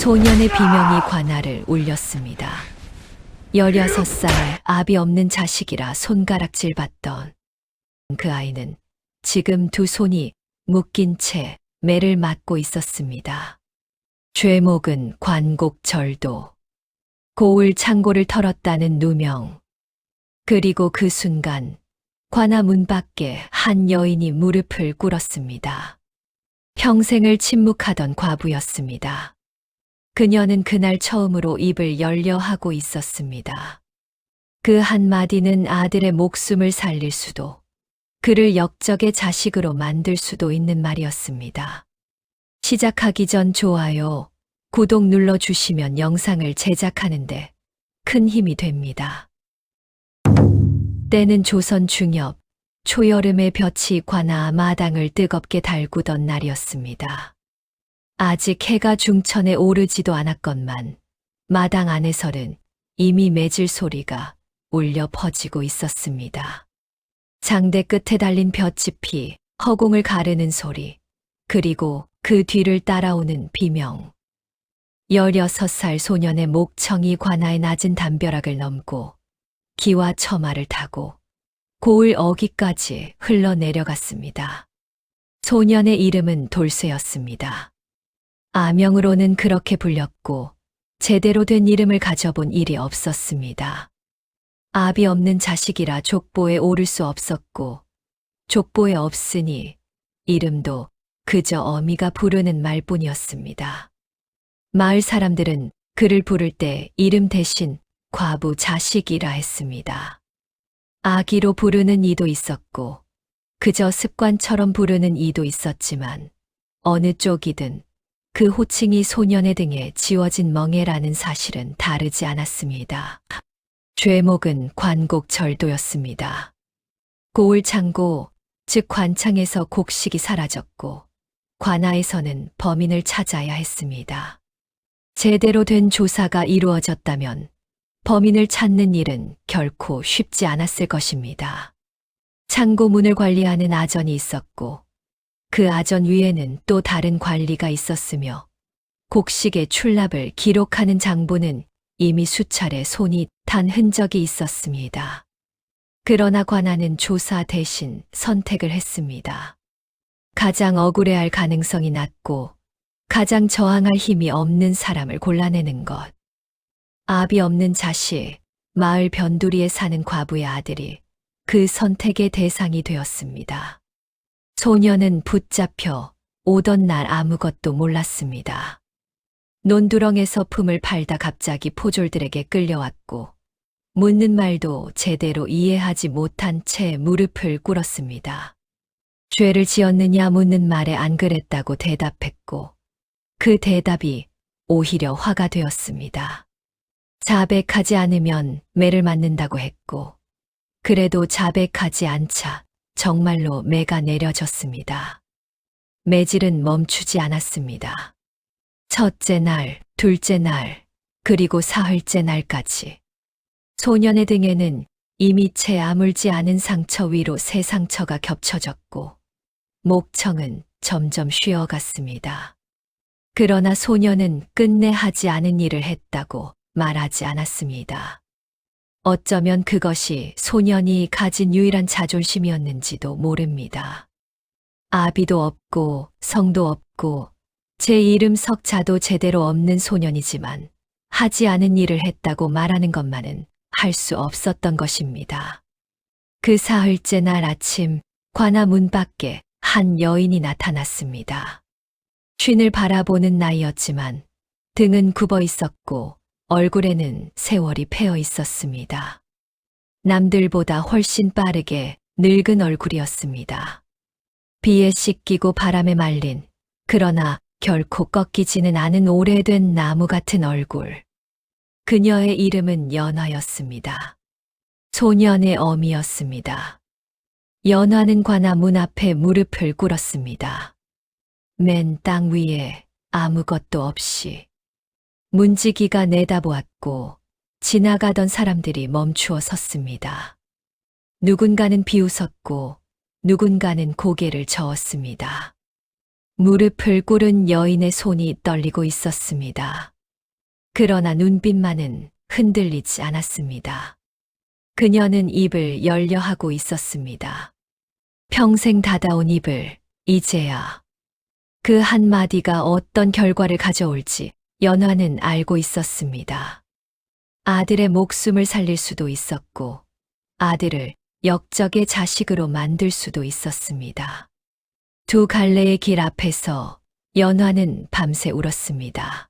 소년의 비명이 관아를 울렸습니다. 16살 아비 없는 자식이라 손가락질 받던 그 아이는 지금 두 손이 묶인 채 매를 맞고 있었습니다. 죄목은 관곡절도. 고을 창고를 털었다는 누명. 그리고 그 순간 관아 문 밖에 한 여인이 무릎을 꿇었습니다. 평생을 침묵하던 과부였습니다. 그녀는 그날 처음으로 입을 열려 하고 있었습니다. 그 한마디는 아들의 목숨을 살릴 수도, 그를 역적의 자식으로 만들 수도 있는 말이었습니다. 시작하기 전 좋아요, 구독 눌러주시면 영상을 제작하는데 큰 힘이 됩니다. 때는 조선 중엽, 초여름의 볕이 관아 마당을 뜨겁게 달구던 날이었습니다. 아직 해가 중천에 오르지도 않았건만 마당 안에서는 이미 매질 소리가 울려 퍼지고 있었습니다. 장대 끝에 달린 볏짚이 허공을 가르는 소리, 그리고 그 뒤를 따라오는 비명. 16살 소년의 목청이 관아의 낮은 담벼락을 넘고 기와 처마를 타고 고을 어귀까지 흘러내려갔습니다. 소년의 이름은 돌쇠였습니다. 아명으로는 그렇게 불렸고 제대로 된 이름을 가져본 일이 없었습니다. 아비 없는 자식이라 족보에 오를 수 없었고 족보에 없으니 이름도 그저 어미가 부르는 말뿐이었습니다. 마을 사람들은 그를 부를 때 이름 대신 과부 자식이라 했습니다. 아기로 부르는 이도 있었고 그저 습관처럼 부르는 이도 있었지만 어느 쪽이든 그 호칭이 소년의 등에 지워진 멍에라는 사실은 다르지 않았습니다. 죄목은 관곡절도였습니다. 고을창고, 즉 관창에서 곡식이 사라졌고 관아에서는 범인을 찾아야 했습니다. 제대로 된 조사가 이루어졌다면 범인을 찾는 일은 결코 쉽지 않았을 것입니다. 창고 문을 관리하는 아전이 있었고 그 아전 위에는 또 다른 관리가 있었으며 곡식의 출납을 기록하는 장부는 이미 수차례 손이 단 흔적이 있었습니다. 그러나 관아는 조사 대신 선택을 했습니다. 가장 억울해할 가능성이 낮고 가장 저항할 힘이 없는 사람을 골라내는 것. 아비 없는 자식, 마을 변두리에 사는 과부의 아들이 그 선택의 대상이 되었습니다. 소년은 붙잡혀 오던 날 아무것도 몰랐습니다. 논두렁에서 품을 팔다 갑자기 포졸들에게 끌려왔고 묻는 말도 제대로 이해하지 못한 채 무릎을 꿇었습니다. 죄를 지었느냐 묻는 말에 안 그랬다고 대답했고 그 대답이 오히려 화가 되었습니다. 자백하지 않으면 매를 맞는다고 했고 그래도 자백하지 않자 정말로 매가 내려졌습니다. 매질은 멈추지 않았습니다. 첫째 날, 둘째 날, 그리고 사흘째 날까지. 소년의 등에는 이미 채 아물지 않은 상처 위로 새 상처가 겹쳐졌고 목청은 점점 쉬어갔습니다. 그러나 소년은 끝내 하지 않은 일을 했다고 말하지 않았습니다. 어쩌면 그것이 소년이 가진 유일한 자존심이었는지도 모릅니다. 아비도 없고 성도 없고 제 이름 석자도 제대로 없는 소년이지만 하지 않은 일을 했다고 말하는 것만은 할 수 없었던 것입니다. 그 사흘째 날 아침 관아 문 밖에 한 여인이 나타났습니다. 쉰을 바라보는 나이였지만 등은 굽어 있었고 얼굴에는 세월이 패어 있었습니다. 남들보다 훨씬 빠르게 늙은 얼굴이었습니다. 비에 씻기고 바람에 말린, 그러나 결코 꺾이지는 않은 오래된 나무 같은 얼굴. 그녀의 이름은 연화였습니다. 소년의 어미였습니다. 연화는 관아 문 앞에 무릎을 꿇었습니다. 맨 땅 위에 아무것도 없이. 문지기가 내다보았고 지나가던 사람들이 멈추어 섰습니다. 누군가는 비웃었고 누군가는 고개를 저었습니다. 무릎을 꿇은 여인의 손이 떨리고 있었습니다. 그러나 눈빛만은 흔들리지 않았습니다. 그녀는 입을 열려 하고 있었습니다. 평생 닫아온 입을 이제야 그 한마디가 어떤 결과를 가져올지 연화는 알고 있었습니다. 아들의 목숨을 살릴 수도 있었고 아들을 역적의 자식으로 만들 수도 있었습니다. 두 갈래의 길 앞에서 연화는 밤새 울었습니다.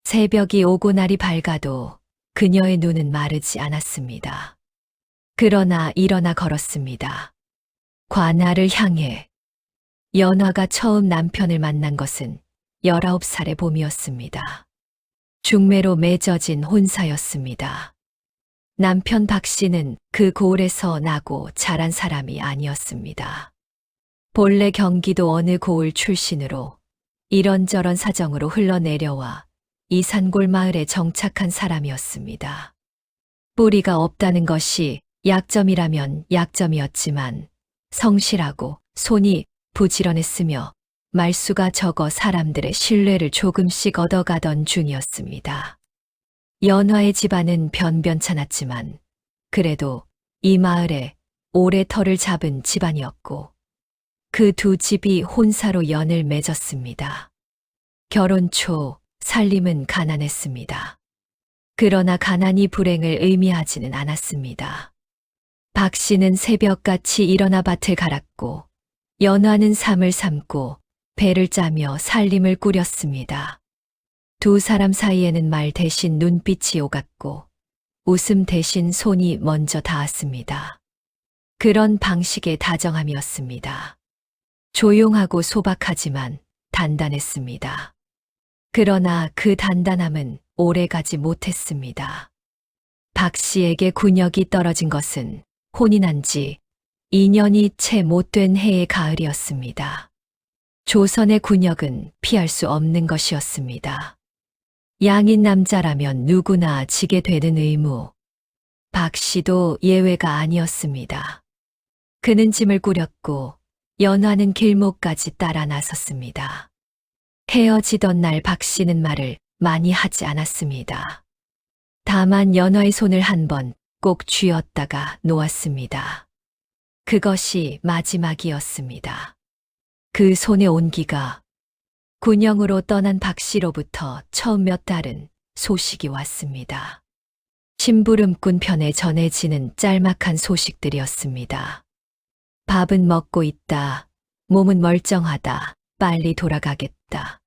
새벽이 오고 날이 밝아도 그녀의 눈은 마르지 않았습니다. 그러나 일어나 걸었습니다. 관아를 향해. 연화가 처음 남편을 만난 것은 19살의 봄이었습니다. 중매로 맺어진 혼사였습니다. 남편 박 씨는 그 고을에서 나고 자란 사람이 아니었습니다. 본래 경기도 어느 고을 출신으로 이런저런 사정으로 흘러내려와 이 산골 마을에 정착한 사람이었습니다. 뿌리가 없다는 것이 약점이라면 약점이었지만 성실하고 손이 부지런했으며 말수가 적어 사람들의 신뢰를 조금씩 얻어가던 중이었습니다. 연화의 집안은 변변찮았지만 그래도 이 마을에 오래 터를 잡은 집안이었고 그 두 집이 혼사로 연을 맺었습니다. 결혼 초 살림은 가난했습니다. 그러나 가난이 불행을 의미하지는 않았습니다. 박 씨는 새벽같이 일어나 밭을 갈았고 연화는 삶을 삶고 배를 짜며 살림을 꾸렸습니다. 두 사람 사이에는 말 대신 눈빛이 오갔고 웃음 대신 손이 먼저 닿았습니다. 그런 방식의 다정함이었습니다. 조용하고 소박하지만 단단했습니다. 그러나 그 단단함은 오래가지 못했습니다. 박 씨에게 군역이 떨어진 것은 혼인한 지 2년이 채 못된 해의 가을이었습니다. 조선의 군역은 피할 수 없는 것이었습니다. 양인 남자라면 누구나 지게 되는 의무. 박 씨도 예외가 아니었습니다. 그는 짐을 꾸렸고 연화는 길목까지 따라 나섰습니다. 헤어지던 날 박 씨는 말을 많이 하지 않았습니다. 다만 연화의 손을 한 번 꼭 쥐었다가 놓았습니다. 그것이 마지막이었습니다. 그 손의 온기가 군영으로 떠난 박 씨로부터 처음 몇 달은 소식이 왔습니다. 심부름꾼 편에 전해지는 짤막한 소식들이었습니다. 밥은 먹고 있다. 몸은 멀쩡하다. 빨리 돌아가겠다.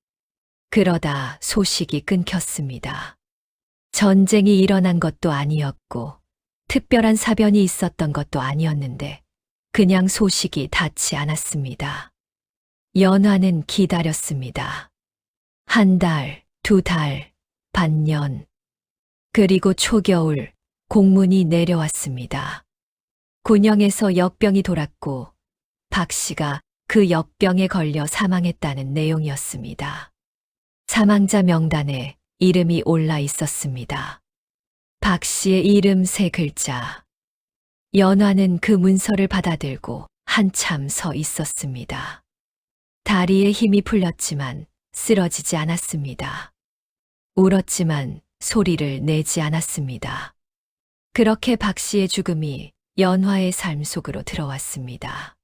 그러다 소식이 끊겼습니다. 전쟁이 일어난 것도 아니었고 특별한 사변이 있었던 것도 아니었는데 그냥 소식이 닿지 않았습니다. 연화는 기다렸습니다. 한 달, 두 달, 반년, 그리고 초겨울 공문이 내려왔습니다. 군영에서 역병이 돌았고 박 씨가 그 역병에 걸려 사망했다는 내용이었습니다. 사망자 명단에 이름이 올라 있었습니다. 박 씨의 이름 3글자. 연화는 그 문서를 받아들고 한참 서 있었습니다. 다리에 힘이 풀렸지만 쓰러지지 않았습니다. 울었지만 소리를 내지 않았습니다. 그렇게 박 씨의 죽음이 연화의 삶 속으로 들어왔습니다.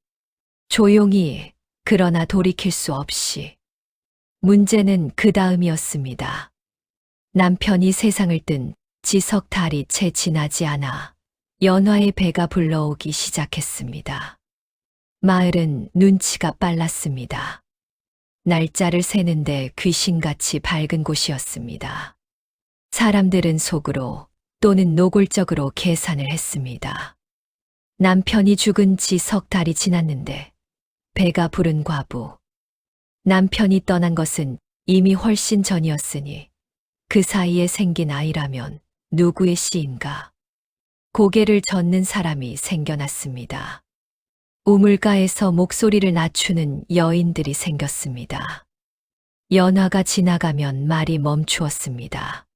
조용히, 그러나 돌이킬 수 없이. 문제는 그 다음이었습니다. 남편이 세상을 뜬 지 석 달이 채 지나지 않아 연화의 배가 불러오기 시작했습니다. 마을은 눈치가 빨랐습니다. 날짜를 세는데 귀신같이 밝은 곳이었습니다. 사람들은 속으로 또는 노골적으로 계산을 했습니다. 남편이 죽은 지 석 달이 지났는데 배가 부른 과부. 남편이 떠난 것은 이미 훨씬 전이었으니 그 사이에 생긴 아이라면 누구의 씨인가. 고개를 젓는 사람이 생겨났습니다. 우물가에서 목소리를 낮추는 여인들이 생겼습니다. 연화가 지나가면 말이 멈추었습니다.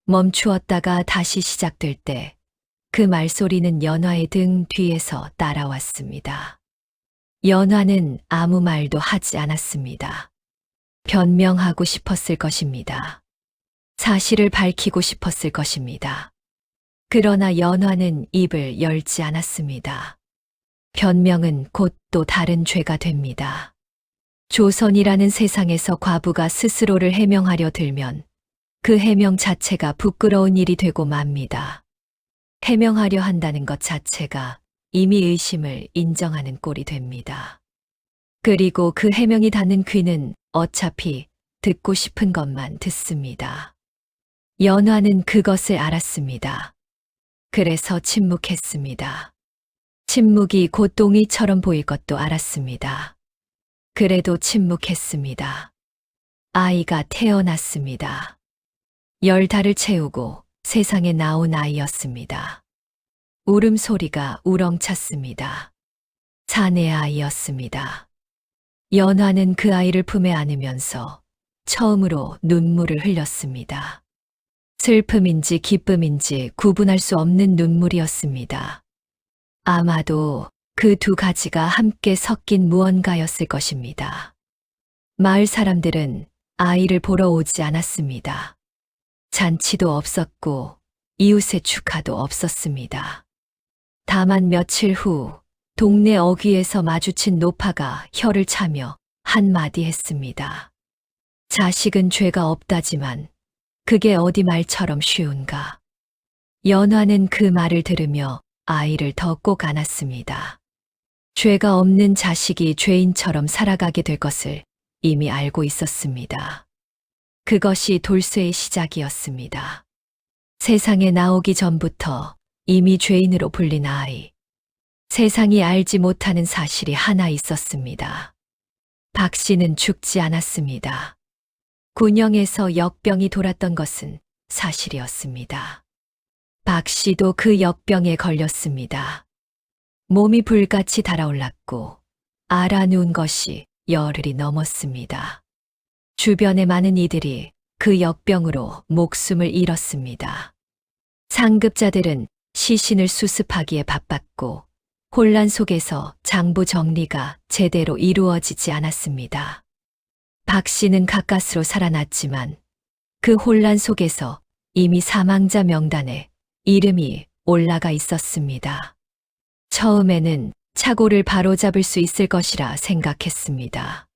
멈추었다가 다시 시작될 때 그 말소리는 연화의 등 뒤에서 따라왔습니다. 연화는 아무 말도 하지 않았습니다. 변명하고 싶었을 것입니다. 사실을 밝히고 싶었을 것입니다. 그러나 연화는 입을 열지 않았습니다. 변명은 곧 또 다른 죄가 됩니다. 조선이라는 세상에서 과부가 스스로를 해명하려 들면 그 해명 자체가 부끄러운 일이 되고 맙니다. 해명하려 한다는 것 자체가 이미 의심을 인정하는 꼴이 됩니다. 그리고 그 해명이 닿는 귀는 어차피 듣고 싶은 것만 듣습니다. 연화는 그것을 알았습니다. 그래서 침묵했습니다. 침묵이 고똥이처럼 보일 것도 알았습니다. 그래도 침묵했습니다. 아이가 태어났습니다. 10달을 채우고 세상에 나온 아이였습니다. 울음소리가 우렁찼습니다. 사내 아이였습니다. 연화는 그 아이를 품에 안으면서 처음으로 눈물을 흘렸습니다. 슬픔인지 기쁨인지 구분할 수 없는 눈물이었습니다. 아마도 그 두 가지가 함께 섞인 무언가였을 것입니다. 마을 사람들은 아이를 보러 오지 않았습니다. 잔치도 없었고 이웃의 축하도 없었습니다. 다만 며칠 후 동네 어귀에서 마주친 노파가 혀를 차며 한마디 했습니다. 자식은 죄가 없다지만 그게 어디 말처럼 쉬운가. 연화는 그 말을 들으며 아이를 더 꼭 안았습니다. 죄가 없는 자식이 죄인처럼 살아가게 될 것을 이미 알고 있었습니다. 그것이 돌쇠의 시작이었습니다. 세상에 나오기 전부터 이미 죄인으로 불린 아이. 세상이 알지 못하는 사실이 하나 있었습니다. 박 씨는 죽지 않았습니다. 군영에서 역병이 돌았던 것은 사실이었습니다. 박 씨도 그 역병에 걸렸습니다. 몸이 불같이 달아올랐고 알아누운 것이 열흘이 넘었습니다. 주변의 많은 이들이 그 역병으로 목숨을 잃었습니다. 상급자들은 시신을 수습하기에 바빴고 혼란 속에서 장부 정리가 제대로 이루어지지 않았습니다. 박 씨는 가까스로 살아났지만 그 혼란 속에서 이미 사망자 명단에 이름이 올라가 있었습니다. 처음에는 착오를 바로잡을 수 있을 것이라 생각했습니다.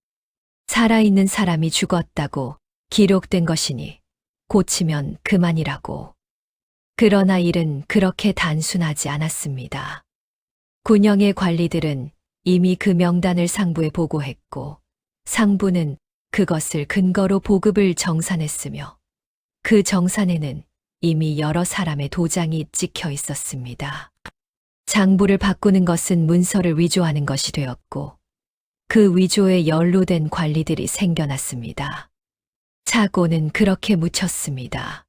살아있는 사람이 죽었다고 기록된 것이니 고치면 그만이라고. 그러나 일은 그렇게 단순하지 않았습니다. 군영의 관리들은 이미 그 명단을 상부에 보고했고 상부는 그것을 근거로 보급을 정산했으며 그 정산에는 이미 여러 사람의 도장이 찍혀 있었습니다. 장부를 바꾸는 것은 문서를 위조하는 것이 되었고 그 위조에 연루된 관리들이 생겨났습니다. 착오는 그렇게 묻혔습니다.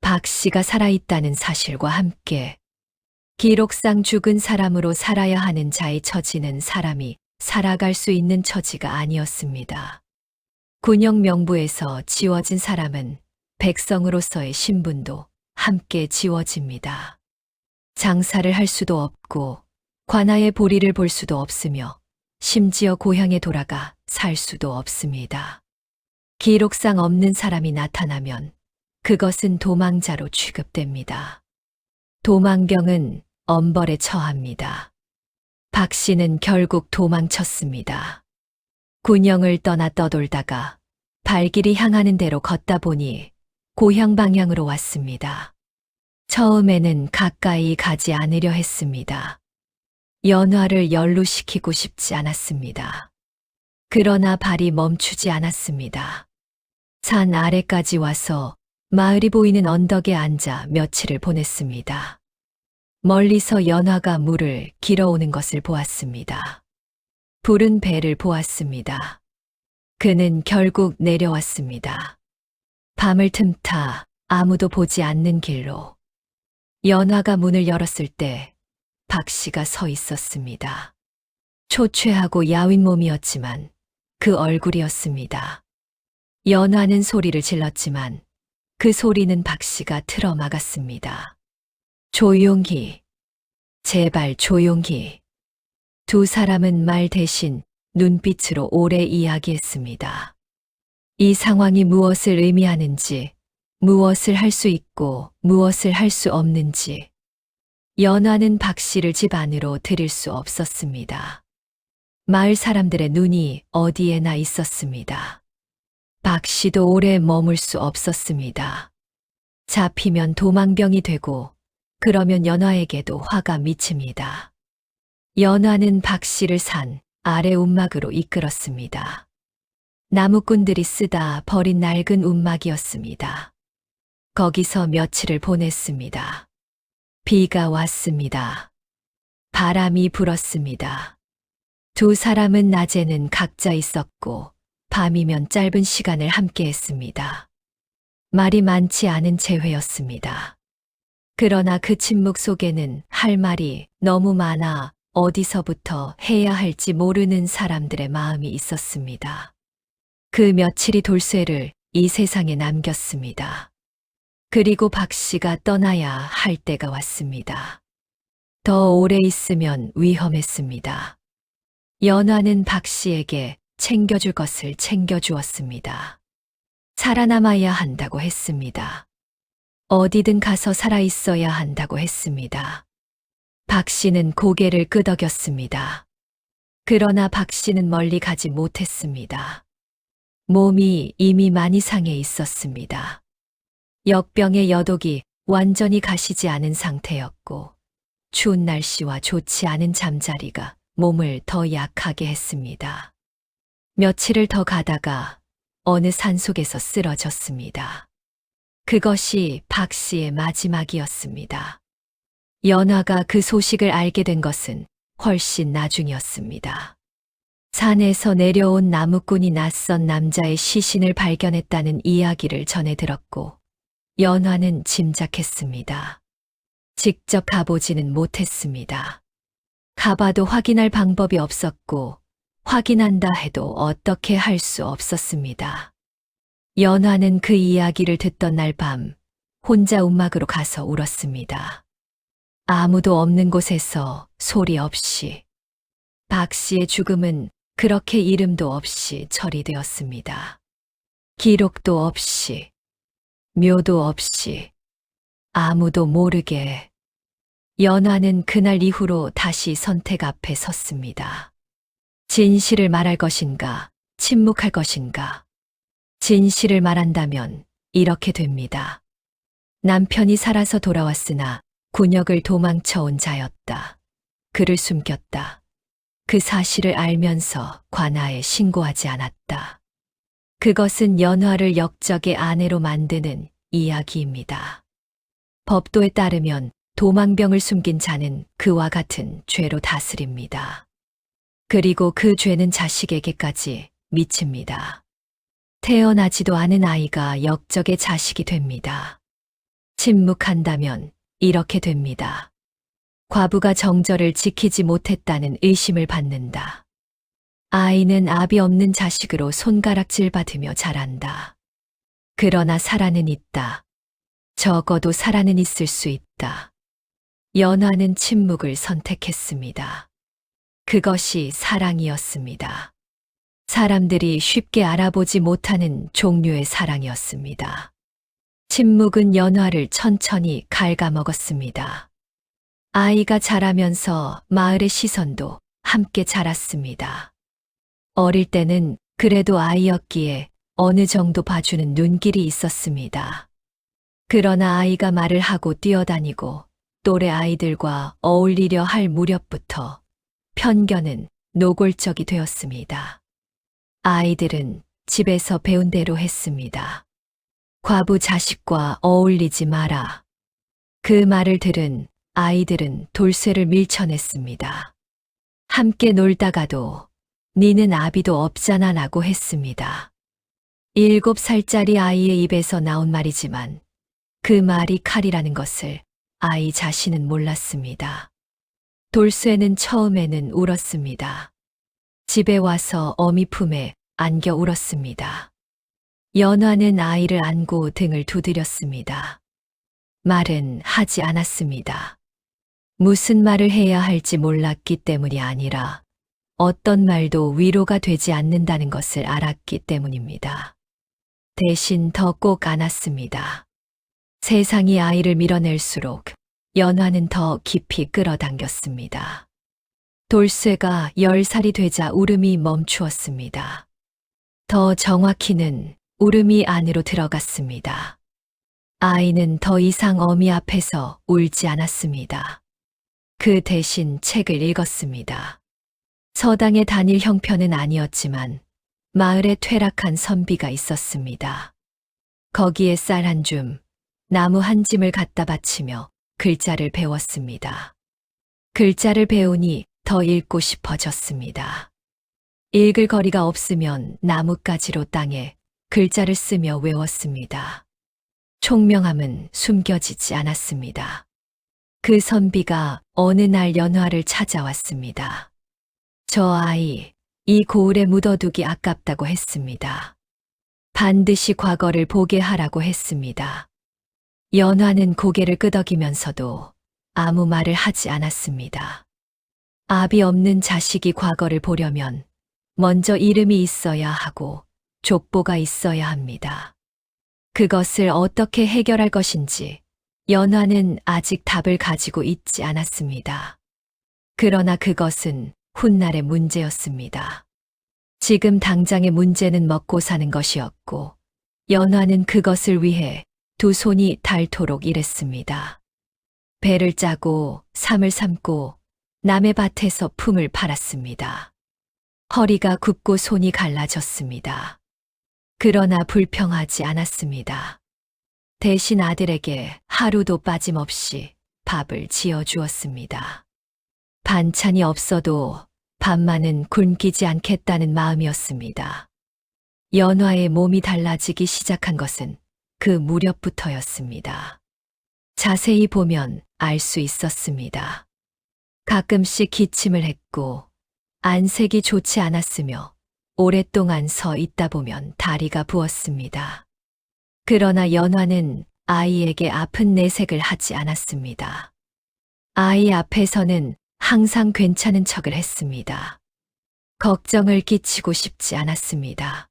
박 씨가 살아있다는 사실과 함께 기록상 죽은 사람으로 살아야 하는 자의 처지는 사람이 살아갈 수 있는 처지가 아니었습니다. 군영 명부에서 지워진 사람은 백성으로서의 신분도 함께 지워집니다. 장사를 할 수도 없고 관아의 보리를 볼 수도 없으며 심지어 고향에 돌아가 살 수도 없습니다. 기록상 없는 사람이 나타나면 그것은 도망자로 취급됩니다. 도망병은 엄벌에 처합니다. 박 씨는 결국 도망쳤습니다. 군영을 떠나 떠돌다가 발길이 향하는 대로 걷다 보니 고향 방향으로 왔습니다. 처음에는 가까이 가지 않으려 했습니다. 연화를 연루시키고 싶지 않았습니다. 그러나 발이 멈추지 않았습니다. 산 아래까지 와서 마을이 보이는 언덕에 앉아 며칠을 보냈습니다. 멀리서 연화가 물을 길어오는 것을 보았습니다. 부른 배를 보았습니다. 그는 결국 내려왔습니다. 밤을 틈타 아무도 보지 않는 길로. 연화가 문을 열었을 때 박 씨가 서 있었습니다. 초췌하고 야윈 몸이었지만 그 얼굴이었습니다. 연화는 소리를 질렀지만 그 소리는 박 씨가 틀어막았습니다. 조용히, 제발 조용히. 두 사람은 말 대신 눈빛으로 오래 이야기했습니다. 이 상황이 무엇을 의미하는지, 무엇을 할 수 있고 무엇을 할 수 없는지 연화는 박 씨를 집 안으로 들일 수 없었습니다. 마을 사람들의 눈이 어디에나 있었습니다. 박 씨도 오래 머물 수 없었습니다. 잡히면 도망병이 되고 그러면 연화에게도 화가 미칩니다. 연화는 박 씨를 산 아래 움막으로 이끌었습니다. 나무꾼들이 쓰다 버린 낡은 움막이었습니다. 거기서 며칠을 보냈습니다. 비가 왔습니다. 바람이 불었습니다. 두 사람은 낮에는 각자 있었고 밤이면 짧은 시간을 함께 했습니다. 말이 많지 않은 재회였습니다. 그러나 그 침묵 속에는 할 말이 너무 많아 어디서부터 해야 할지 모르는 사람들의 마음이 있었습니다. 그 며칠이 돌쇠를 이 세상에 남겼습니다. 그리고 박 씨가 떠나야 할 때가 왔습니다. 더 오래 있으면 위험했습니다. 연화는 박 씨에게 챙겨줄 것을 챙겨주었습니다. 살아남아야 한다고 했습니다. 어디든 가서 살아있어야 한다고 했습니다. 박 씨는 고개를 끄덕였습니다. 그러나 박 씨는 멀리 가지 못했습니다. 몸이 이미 많이 상해 있었습니다. 역병의 여독이 완전히 가시지 않은 상태였고 추운 날씨와 좋지 않은 잠자리가 몸을 더 약하게 했습니다. 며칠을 더 가다가 어느 산속에서 쓰러졌습니다. 그것이 박 씨의 마지막이었습니다. 연화가 그 소식을 알게 된 것은 훨씬 나중이었습니다. 산에서 내려온 나무꾼이 낯선 남자의 시신을 발견했다는 이야기를 전해 들었고 연화는 짐작했습니다. 직접 가보지는 못했습니다. 가봐도 확인할 방법이 없었고 확인한다 해도 어떻게 할 수 없었습니다. 연화는 그 이야기를 듣던 날 밤 혼자 움막으로 가서 울었습니다. 아무도 없는 곳에서 소리 없이 박 씨의 죽음은 그렇게 이름도 없이 처리되었습니다. 기록도 없이 묘도 없이 아무도 모르게 연화는 그날 이후로 다시 선택 앞에 섰습니다. 진실을 말할 것인가, 침묵할 것인가. 진실을 말한다면 이렇게 됩니다. 남편이 살아서 돌아왔으나 군역을 도망쳐온 자였다. 그를 숨겼다. 그 사실을 알면서 관아에 신고하지 않았다. 그것은 연화를 역적의 아내로 만드는 이야기입니다. 법도에 따르면 도망병을 숨긴 자는 그와 같은 죄로 다스립니다. 그리고 그 죄는 자식에게까지 미칩니다. 태어나지도 않은 아이가 역적의 자식이 됩니다. 침묵한다면 이렇게 됩니다. 과부가 정절을 지키지 못했다는 의심을 받는다. 아이는 압이 없는 자식으로 손가락질 받으며 자란다. 그러나 살아는 있다. 적어도 살아는 있을 수 있다. 연화는 침묵을 선택했습니다. 그것이 사랑이었습니다. 사람들이 쉽게 알아보지 못하는 종류의 사랑이었습니다. 침묵은 연화를 천천히 갉아먹었습니다. 아이가 자라면서 마을의 시선도 함께 자랐습니다. 어릴 때는 그래도 아이였기에 어느 정도 봐주는 눈길이 있었습니다. 그러나 아이가 말을 하고 뛰어다니고 또래 아이들과 어울리려 할 무렵부터 편견은 노골적이 되었습니다. 아이들은 집에서 배운 대로 했습니다. 과부 자식과 어울리지 마라. 그 말을 들은 아이들은 돌쇠를 밀쳐냈습니다. 함께 놀다가도 니는 아비도 없잖아 라고 했습니다. 7살짜리 아이의 입에서 나온 말이지만 그 말이 칼이라는 것을 아이 자신은 몰랐습니다. 돌쇠는 처음에는 울었습니다. 집에 와서 어미 품에 안겨 울었습니다. 연화는 아이를 안고 등을 두드렸습니다. 말은 하지 않았습니다. 무슨 말을 해야 할지 몰랐기 때문이 아니라 어떤 말도 위로가 되지 않는다는 것을 알았기 때문입니다. 대신 더 꼭 안았습니다. 세상이 아이를 밀어낼수록 연화는 더 깊이 끌어당겼습니다. 돌쇠가 10살이 되자 울음이 멈추었습니다. 더 정확히는 울음이 안으로 들어갔습니다. 아이는 더 이상 어미 앞에서 울지 않았습니다. 그 대신 책을 읽었습니다. 서당의 단일 형편은 아니었지만 마을에 퇴락한 선비가 있었습니다. 거기에 쌀 한 줌, 나무 한 짐을 갖다 바치며 글자를 배웠습니다. 글자를 배우니 더 읽고 싶어졌습니다. 읽을 거리가 없으면 나뭇가지로 땅에 글자를 쓰며 외웠습니다. 총명함은 숨겨지지 않았습니다. 그 선비가 어느 날 연화를 찾아왔습니다. 저 아이, 이 고을에 묻어두기 아깝다고 했습니다. 반드시 과거를 보게 하라고 했습니다. 연화는 고개를 끄덕이면서도 아무 말을 하지 않았습니다. 압이 없는 자식이 과거를 보려면 먼저 이름이 있어야 하고 족보가 있어야 합니다. 그것을 어떻게 해결할 것인지 연화는 아직 답을 가지고 있지 않았습니다. 그러나 그것은 훗날의 문제였습니다. 지금 당장의 문제는 먹고 사는 것이었고 연화는 그것을 위해 두 손이 닳도록 일했습니다. 배를 짜고 삶을 삶고 남의 밭에서 품을 팔았습니다. 허리가 굽고 손이 갈라졌습니다. 그러나 불평하지 않았습니다. 대신 아들에게 하루도 빠짐없이 밥을 지어주었습니다. 반찬이 없어도 밥만은 굶기지 않겠다는 마음이었습니다. 연화의 몸이 달라지기 시작한 것은 그 무렵부터였습니다. 자세히 보면 알 수 있었습니다. 가끔씩 기침을 했고 안색이 좋지 않았으며 오랫동안 서 있다 보면 다리가 부었습니다. 그러나 연화는 아이에게 아픈 내색을 하지 않았습니다. 아이 앞에서는 항상 괜찮은 척을 했습니다. 걱정을 끼치고 싶지 않았습니다.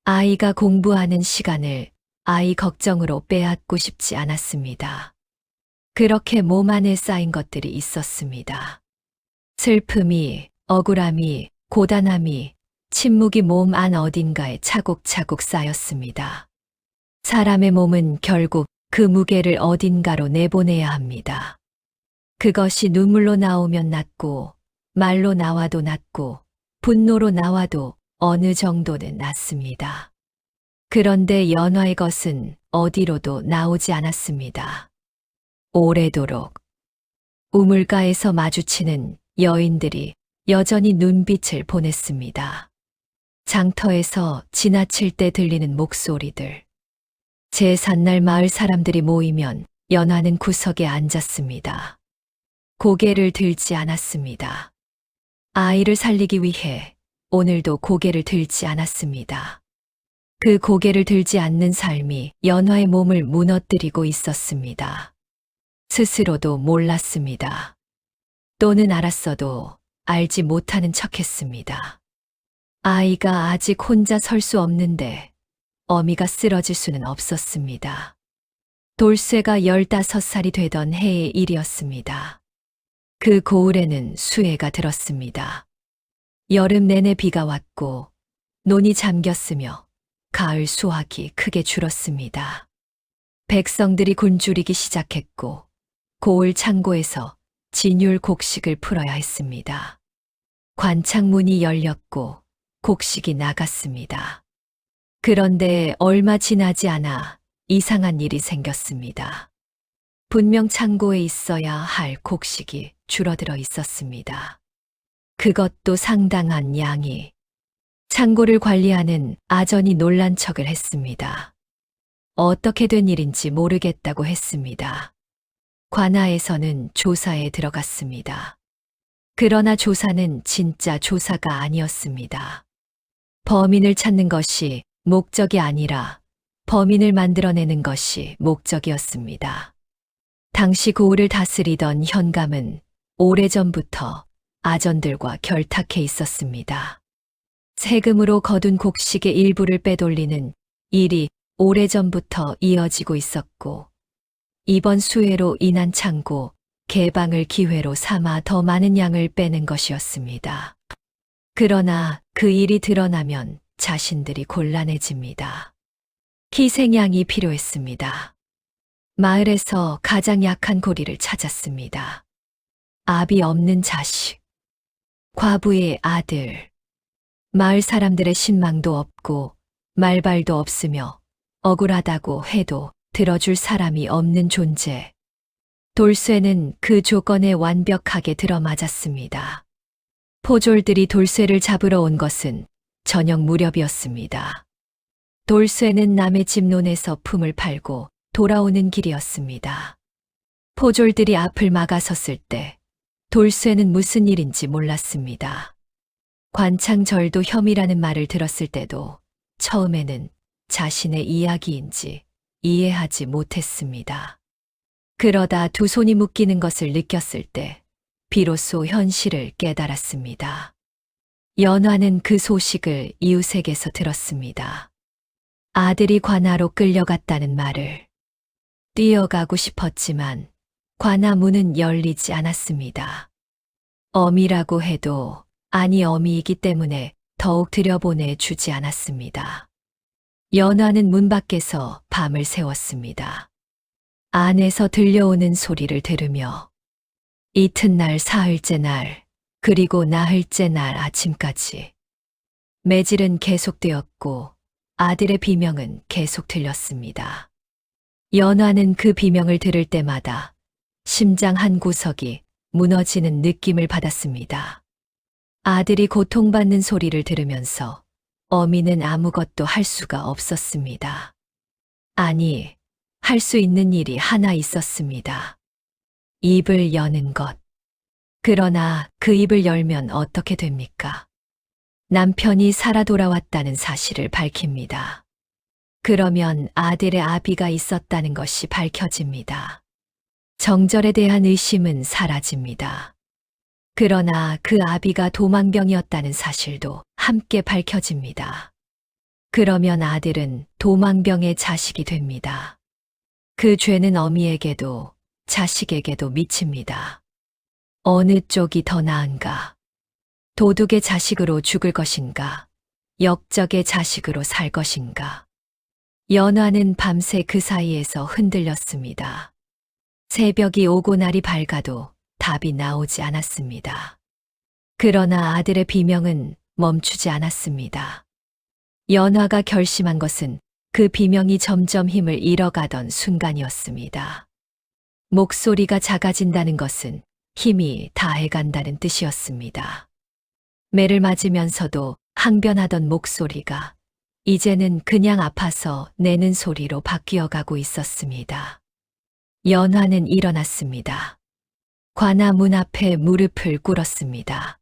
아이가 공부하는 시간을 아이 걱정으로 빼앗고 싶지 않았습니다. 그렇게 몸 안에 쌓인 것들이 있었습니다. 슬픔이, 억울함이, 고단함이, 침묵이 몸 안 어딘가에 차곡차곡 쌓였습니다. 사람의 몸은 결국 그 무게를 어딘가로 내보내야 합니다. 그것이 눈물로 나오면 낫고, 말로 나와도 낫고, 분노로 나와도 어느 정도는 낫습니다. 그런데 연화의 것은 어디로도 나오지 않았습니다. 오래도록 우물가에서 마주치는 여인들이 여전히 눈빛을 보냈습니다. 장터에서 지나칠 때 들리는 목소리들. 제삿날 마을 사람들이 모이면 연화는 구석에 앉았습니다. 고개를 들지 않았습니다. 아이를 살리기 위해 오늘도 고개를 들지 않았습니다. 그 고개를 들지 않는 삶이 연화의 몸을 무너뜨리고 있었습니다. 스스로도 몰랐습니다. 또는 알았어도 알지 못하는 척했습니다. 아이가 아직 혼자 설 수 없는데 어미가 쓰러질 수는 없었습니다. 돌쇠가 15살이 되던 해의 일이었습니다. 그 고을에는 수해가 들었습니다. 여름 내내 비가 왔고 논이 잠겼으며 가을 수확이 크게 줄었습니다. 백성들이 굶주리기 시작했고 고을 창고에서 진율 곡식을 풀어야 했습니다. 관창문이 열렸고 곡식이 나갔습니다. 그런데 얼마 지나지 않아 이상한 일이 생겼습니다. 분명 창고에 있어야 할 곡식이 줄어들어 있었습니다. 그것도 상당한 양이. 창고를 관리하는 아전이 놀란 척을 했습니다. 어떻게 된 일인지 모르겠다고 했습니다. 관아에서는 조사에 들어갔습니다. 그러나 조사는 진짜 조사가 아니었습니다. 범인을 찾는 것이 목적이 아니라 범인을 만들어내는 것이 목적이었습니다. 당시 고을을 다스리던 현감은 오래전부터 아전들과 결탁해 있었습니다. 세금으로 거둔 곡식의 일부를 빼돌리는 일이 오래전부터 이어지고 있었고 이번 수해로 인한 창고, 개방을 기회로 삼아 더 많은 양을 빼는 것이었습니다. 그러나 그 일이 드러나면 자신들이 곤란해집니다. 희생양이 필요했습니다. 마을에서 가장 약한 고리를 찾았습니다. 압이 없는 자식, 과부의 아들. 마을 사람들의 신망도 없고 말발도 없으며 억울하다고 해도 들어줄 사람이 없는 존재. 돌쇠는 그 조건에 완벽하게 들어맞았습니다. 포졸들이 돌쇠를 잡으러 온 것은 저녁 무렵이었습니다. 돌쇠는 남의 집 논에서 품을 팔고 돌아오는 길이었습니다. 포졸들이 앞을 막아섰을 때 돌쇠는 무슨 일인지 몰랐습니다. 관창절도 혐의라는 말을 들었을 때도 처음에는 자신의 이야기인지 이해하지 못했습니다. 그러다 두 손이 묶이는 것을 느꼈을 때 비로소 현실을 깨달았습니다. 연화는 그 소식을 이웃에게서 들었습니다. 아들이 관아로 끌려갔다는 말을. 뛰어가고 싶었지만 관아 문은 열리지 않았습니다. 어미라고 해도 아니 어미이기 때문에 더욱 들여보내 주지 않았습니다. 연화는 문 밖에서 밤을 새웠습니다. 안에서 들려오는 소리를 들으며 이튿날 사흘째 날 그리고 나흘째 날 아침까지 매질은 계속되었고 아들의 비명은 계속 들렸습니다. 연화는 그 비명을 들을 때마다 심장 한 구석이 무너지는 느낌을 받았습니다. 아들이 고통받는 소리를 들으면서 어미는 아무것도 할 수가 없었습니다. 아니, 할 수 있는 일이 하나 있었습니다. 입을 여는 것. 그러나 그 입을 열면 어떻게 됩니까? 남편이 살아 돌아왔다는 사실을 밝힙니다. 그러면 아들의 아비가 있었다는 것이 밝혀집니다. 정절에 대한 의심은 사라집니다. 그러나 그 아비가 도망병이었다는 사실도 함께 밝혀집니다. 그러면 아들은 도망병의 자식이 됩니다. 그 죄는 어미에게도 자식에게도 미칩니다. 어느 쪽이 더 나은가? 도둑의 자식으로 죽을 것인가? 역적의 자식으로 살 것인가? 연화는 밤새 그 사이에서 흔들렸습니다. 새벽이 오고 날이 밝아도 답이 나오지 않았습니다. 그러나 아들의 비명은 멈추지 않았습니다. 연화가 결심한 것은 그 비명이 점점 힘을 잃어가던 순간이었습니다. 목소리가 작아진다는 것은 힘이 다해간다는 뜻이었습니다. 매를 맞으면서도 항변하던 목소리가 이제는 그냥 아파서 내는 소리로 바뀌어가고 있었습니다. 연화는 일어났습니다. 관아 문 앞에 무릎을 꿇었습니다.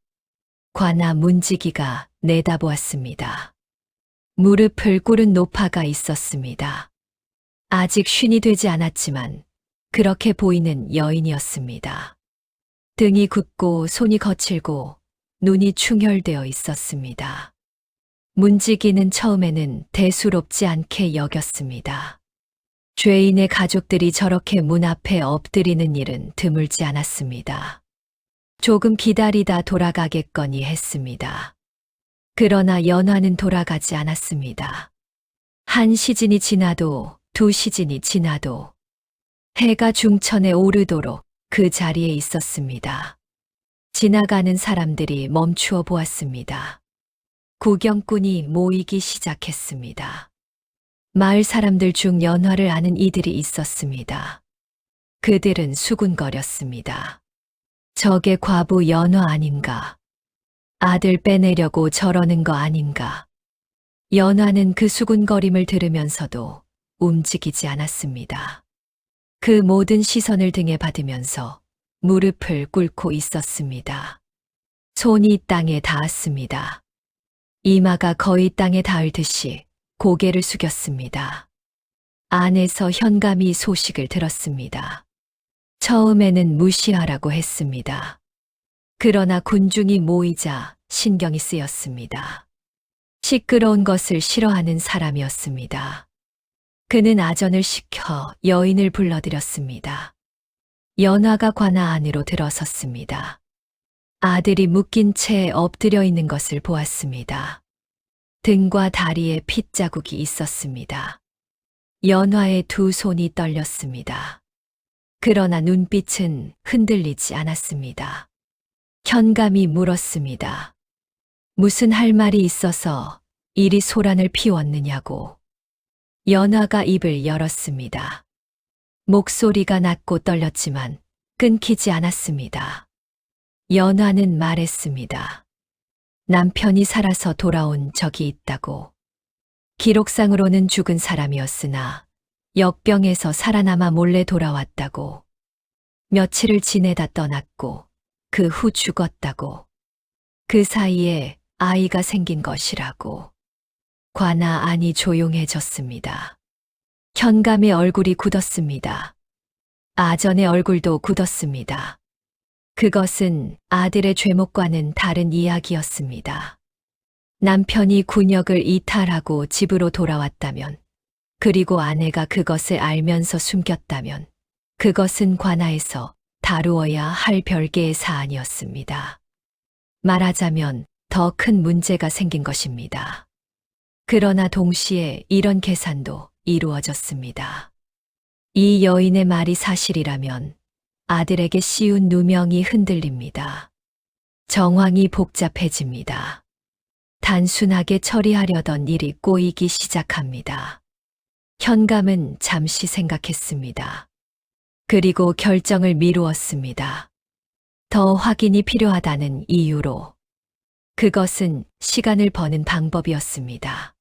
관아 문지기가 내다보았습니다. 무릎을 꿇은 노파가 있었습니다. 아직 쉰이 되지 않았지만 그렇게 보이는 여인이었습니다. 등이 굽고 손이 거칠고 눈이 충혈되어 있었습니다. 문지기는 처음에는 대수롭지 않게 여겼습니다. 죄인의 가족들이 저렇게 문 앞에 엎드리는 일은 드물지 않았습니다. 조금 기다리다 돌아가겠거니 했습니다. 그러나 연화는 돌아가지 않았습니다. 한 시즌이 지나도 두 시즌이 지나도 해가 중천에 오르도록 그 자리에 있었습니다. 지나가는 사람들이 멈추어 보았습니다. 구경꾼이 모이기 시작했습니다. 마을 사람들 중 연화를 아는 이들이 있었습니다. 그들은 수군거렸습니다. 저게 과부 연화 아닌가? 아들 빼내려고 저러는 거 아닌가? 연화는 그 수군거림을 들으면서도 움직이지 않았습니다. 그 모든 시선을 등에 받으면서 무릎을 꿇고 있었습니다. 손이 땅에 닿았습니다. 이마가 거의 땅에 닿을 듯이 고개를 숙였습니다. 안에서 현감이 소식을 들었습니다. 처음에는 무시하라고 했습니다. 그러나 군중이 모이자 신경이 쓰였습니다. 시끄러운 것을 싫어하는 사람이었습니다. 그는 아전을 시켜 여인을 불러들였습니다. 연화가 관아 안으로 들어섰습니다. 아들이 묶인 채 엎드려 있는 것을 보았습니다. 등과 다리에 핏자국이 있었습니다. 연화의 두 손이 떨렸습니다. 그러나 눈빛은 흔들리지 않았습니다. 현감이 물었습니다. 무슨 할 말이 있어서 이리 소란을 피웠느냐고. 연화가 입을 열었습니다. 목소리가 낮고 떨렸지만 끊기지 않았습니다. 연화는 말했습니다. 남편이 살아서 돌아온 적이 있다고. 기록상으로는 죽은 사람이었으나 역병에서 살아남아 몰래 돌아왔다고. 며칠을 지내다 떠났고 그 후 죽었다고. 그 사이에 아이가 생긴 것이라고. 관아 안이 조용해졌습니다. 현감의 얼굴이 굳었습니다. 아전의 얼굴도 굳었습니다. 그것은 아들의 죄목과는 다른 이야기였습니다. 남편이 군역을 이탈하고 집으로 돌아왔다면, 그리고 아내가 그것을 알면서 숨겼다면, 그것은 관아에서 다루어야 할 별개의 사안이었습니다. 말하자면 더 큰 문제가 생긴 것입니다. 그러나 동시에 이런 계산도 이루어졌습니다. 이 여인의 말이 사실이라면 아들에게 씌운 누명이 흔들립니다. 정황이 복잡해집니다. 단순하게 처리하려던 일이 꼬이기 시작합니다. 현감은 잠시 생각했습니다. 그리고 결정을 미루었습니다. 더 확인이 필요하다는 이유로. 그것은 시간을 버는 방법이었습니다.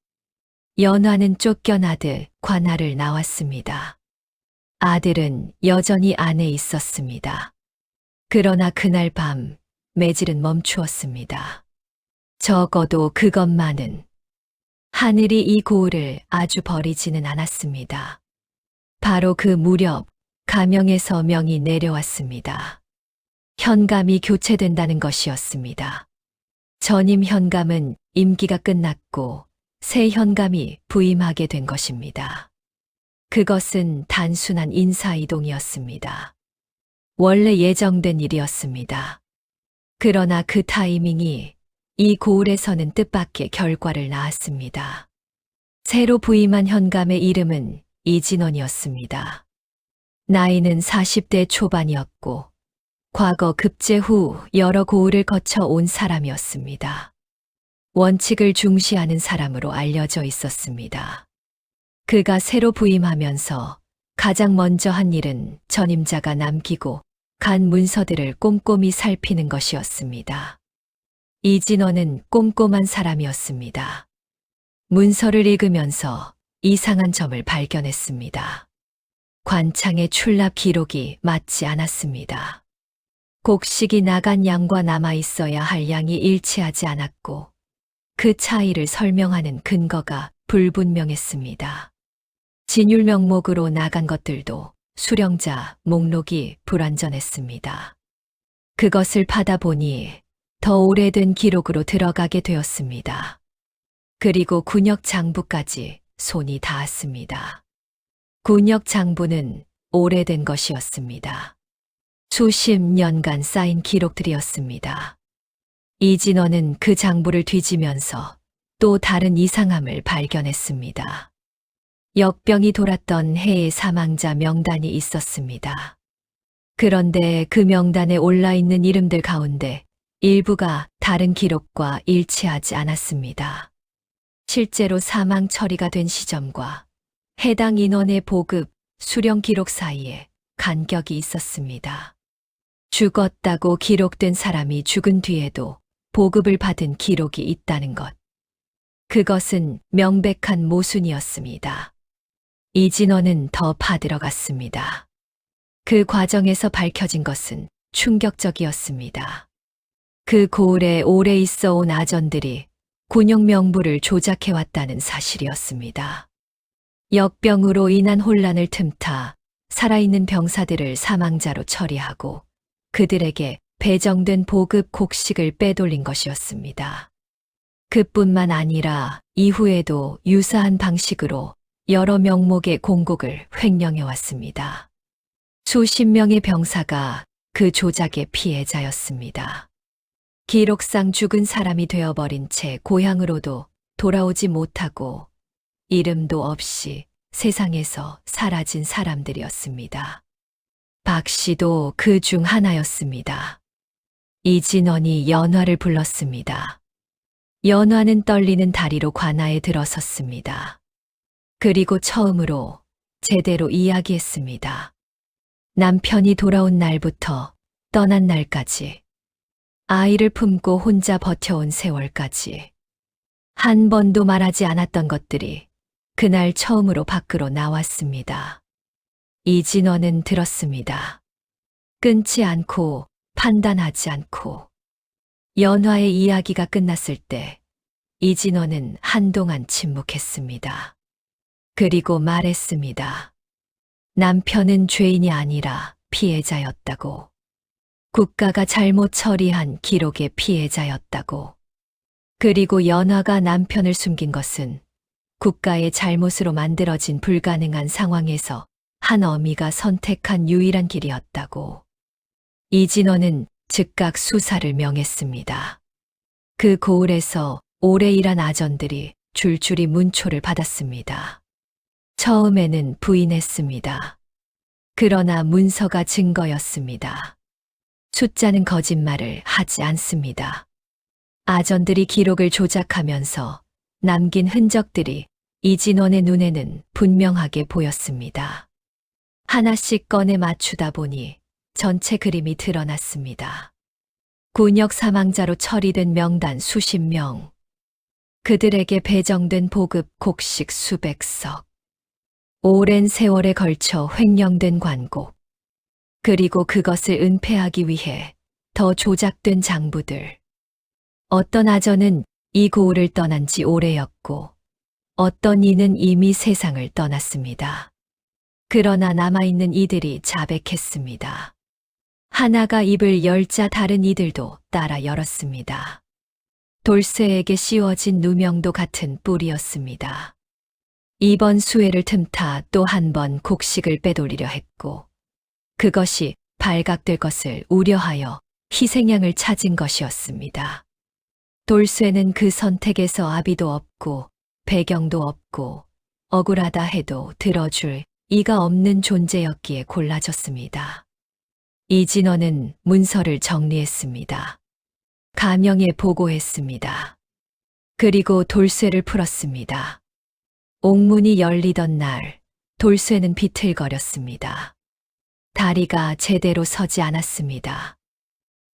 연화는 쫓겨나듯 관아를 나왔습니다. 아들은 여전히 안에 있었습니다. 그러나 그날 밤 매질은 멈추었습니다. 적어도 그것만은. 하늘이 이 고을을 아주 버리지는 않았습니다. 바로 그 무렵 가명에서 명이 내려왔습니다. 현감이 교체된다는 것이었습니다. 전임 현감은 임기가 끝났고 새 현감이 부임하게 된 것입니다. 그것은 단순한 인사이동이었습니다. 원래 예정된 일이었습니다. 그러나 그 타이밍이 이 고을에서는 뜻밖의 결과를 낳았습니다. 새로 부임한 현감의 이름은 이진원이었습니다. 나이는 40대 초반이었고 과거 급제 후 여러 고을을 거쳐 온 사람이었습니다. 원칙을 중시하는 사람으로 알려져 있었습니다. 그가 새로 부임하면서 가장 먼저 한 일은 전임자가 남기고 간 문서들을 꼼꼼히 살피는 것이었습니다. 이진원은 꼼꼼한 사람이었습니다. 문서를 읽으면서 이상한 점을 발견했습니다. 관창의 출납 기록이 맞지 않았습니다. 곡식이 나간 양과 남아 있어야 할 양이 일치하지 않았고 그 차이를 설명하는 근거가 불분명했습니다. 진율 명목으로 나간 것들도 수령자 목록이 불완전했습니다. 그것을 파다 보니 더 오래된 기록으로 들어가게 되었습니다. 그리고 군역 장부까지 손이 닿았습니다. 군역 장부는 오래된 것이었습니다. 수십 년간 쌓인 기록들이었습니다. 이진원은 그 장부를 뒤지면서 또 다른 이상함을 발견했습니다. 역병이 돌았던 해의 사망자 명단이 있었습니다. 그런데 그 명단에 올라있는 이름들 가운데 일부가 다른 기록과 일치하지 않았습니다. 실제로 사망 처리가 된 시점과 해당 인원의 보급, 수령 기록 사이에 간격이 있었습니다. 죽었다고 기록된 사람이 죽은 뒤에도 보급을 받은 기록이 있다는 것. 그것은 명백한 모순이었습니다. 이진원은 더 파들어갔습니다. 그 과정에서 밝혀진 것은 충격적이었습니다. 그 고을에 오래 있어 온 아전들이 군용 명부를 조작해왔다는 사실이었습니다. 역병으로 인한 혼란을 틈타 살아있는 병사들을 사망자로 처리하고 그들에게 배정된 보급 곡식을 빼돌린 것이었습니다. 그뿐만 아니라 이후에도 유사한 방식으로 여러 명목의 공곡을 횡령해 왔습니다. 수십 명의 병사가 그 조작의 피해자였습니다. 기록상 죽은 사람이 되어버린 채 고향으로도 돌아오지 못하고 이름도 없이 세상에서 사라진 사람들이었습니다. 박 씨도 그 중 하나였습니다. 이진원이 연화를 불렀습니다. 연화는 떨리는 다리로 관아에 들어섰습니다. 그리고 처음으로 제대로 이야기했습니다. 남편이 돌아온 날부터 떠난 날까지, 아이를 품고 혼자 버텨온 세월까지, 한 번도 말하지 않았던 것들이 그날 처음으로 밖으로 나왔습니다. 이진원은 들었습니다. 끊지 않고 판단하지 않고. 연화의 이야기가 끝났을 때 이진원은 한동안 침묵했습니다. 그리고 말했습니다. 남편은 죄인이 아니라 피해자였다고. 국가가 잘못 처리한 기록의 피해자였다고. 그리고 연화가 남편을 숨긴 것은 국가의 잘못으로 만들어진 불가능한 상황에서 한 어미가 선택한 유일한 길이었다고. 이진원은 즉각 수사를 명했습니다. 그 고을에서 오래 일한 아전들이 줄줄이 문초를 받았습니다. 처음에는 부인했습니다. 그러나 문서가 증거였습니다. 숫자는 거짓말을 하지 않습니다. 아전들이 기록을 조작하면서 남긴 흔적들이 이진원의 눈에는 분명하게 보였습니다. 하나씩 꺼내 맞추다 보니 전체 그림이 드러났습니다. 군역 사망자로 처리된 명단 수십 명, 그들에게 배정된 보급 곡식 수백 석, 오랜 세월에 걸쳐 횡령된 관곡, 그리고 그것을 은폐하기 위해 더 조작된 장부들. 어떤 아전은 이 고을을 떠난 지 오래였고, 어떤 이는 이미 세상을 떠났습니다. 그러나 남아있는 이들이 자백했습니다. 하나가 입을 열자 다른 이들도 따라 열었습니다. 돌쇠에게 씌워진 누명도 같은 뿔이었습니다. 이번 수해를 틈타 또 한 번 곡식을 빼돌리려 했고, 그것이 발각될 것을 우려하여 희생양을 찾은 것이었습니다. 돌쇠는 그 선택에서 아비도 없고 배경도 없고 억울하다 해도 들어줄 이가 없는 존재였기에 골라졌습니다. 이진원은 문서를 정리했습니다. 가명에 보고했습니다. 그리고 돌쇠를 풀었습니다. 옥문이 열리던 날 돌쇠는 비틀거렸습니다. 다리가 제대로 서지 않았습니다.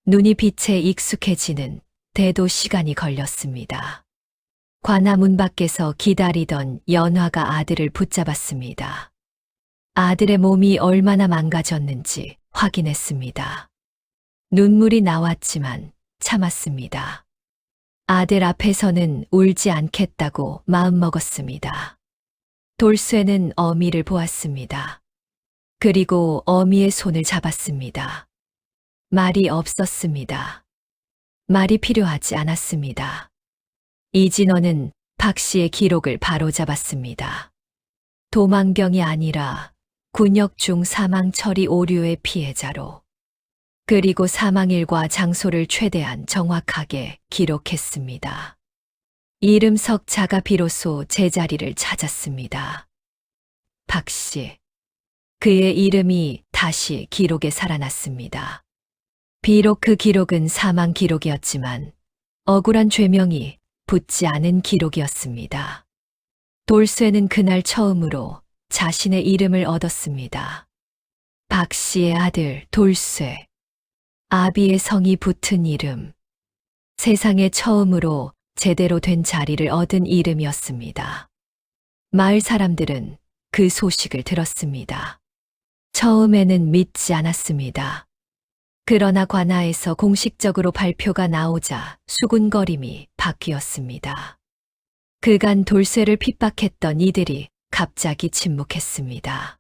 눈이 빛에 익숙해지는 대도 시간이 걸렸습니다. 관아 문 밖에서 기다리던 연화가 아들을 붙잡았습니다. 아들의 몸이 얼마나 망가졌는지 확인했습니다. 눈물이 나왔지만 참았습니다. 아들 앞에서는 울지 않겠다고 마음먹었습니다. 돌쇠는 어미를 보았습니다. 그리고 어미의 손을 잡았습니다. 말이 없었습니다. 말이 필요하지 않았습니다. 이진원은 박 씨의 기록을 바로잡았습니다. 도망병이 아니라 군역 중 사망 처리 오류의 피해자로, 그리고 사망일과 장소를 최대한 정확하게 기록했습니다. 이름 석자가 비로소 제자리를 찾았습니다. 박 씨. 그의 이름이 다시 기록에 살아났습니다. 비록 그 기록은 사망 기록이었지만 억울한 죄명이 붙지 않은 기록이었습니다. 돌쇠는 그날 처음으로 자신의 이름을 얻었습니다. 박 씨의 아들 돌쇠. 아비의 성이 붙은 이름. 세상에 처음으로 제대로 된 자리를 얻은 이름이었습니다. 마을 사람들은 그 소식을 들었습니다. 처음에는 믿지 않았습니다. 그러나 관아에서 공식적으로 발표가 나오자 수군거림이 바뀌었습니다. 그간 돌쇠를 핍박했던 이들이 갑자기 침묵했습니다.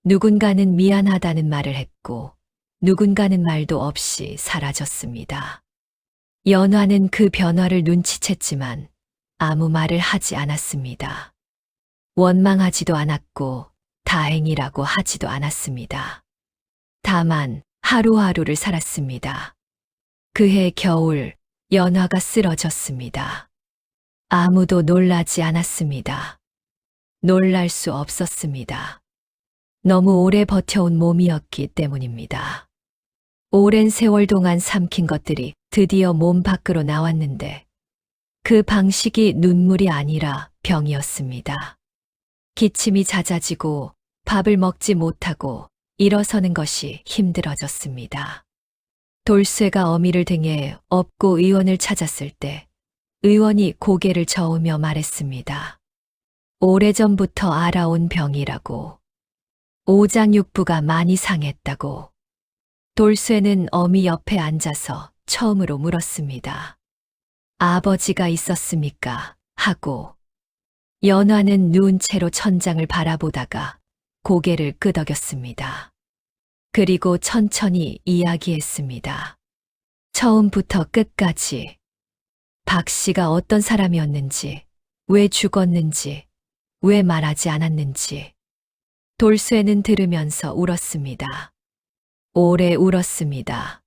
누군가는 미안하다는 말을 했고 누군가는 말도 없이 사라졌습니다. 연화는 그 변화를 눈치챘지만 아무 말을 하지 않았습니다. 원망하지도 않았고 다행이라고 하지도 않았습니다. 다만 하루하루를 살았습니다. 그해 겨울 연화가 쓰러졌습니다. 아무도 놀라지 않았습니다. 놀랄 수 없었습니다. 너무 오래 버텨온 몸이었기 때문입니다. 오랜 세월 동안 삼킨 것들이 드디어 몸 밖으로 나왔는데 그 방식이 눈물이 아니라 병이었습니다. 기침이 잦아지고 밥을 먹지 못하고 일어서는 것이 힘들어졌습니다. 돌쇠가 어미를 등에 업고 의원을 찾았을 때 의원이 고개를 저으며 말했습니다. 오래전부터 알아온 병이라고. 오장육부가 많이 상했다고. 돌쇠는 어미 옆에 앉아서 처음으로 물었습니다. 아버지가 있었습니까? 하고. 연화는 누운 채로 천장을 바라보다가 고개를 끄덕였습니다. 그리고 천천히 이야기했습니다. 처음부터 끝까지 박 씨가 어떤 사람이었는지, 왜 죽었는지, 왜 말하지 않았는지. 돌쇠는 들으면서 울었습니다. 오래 울었습니다.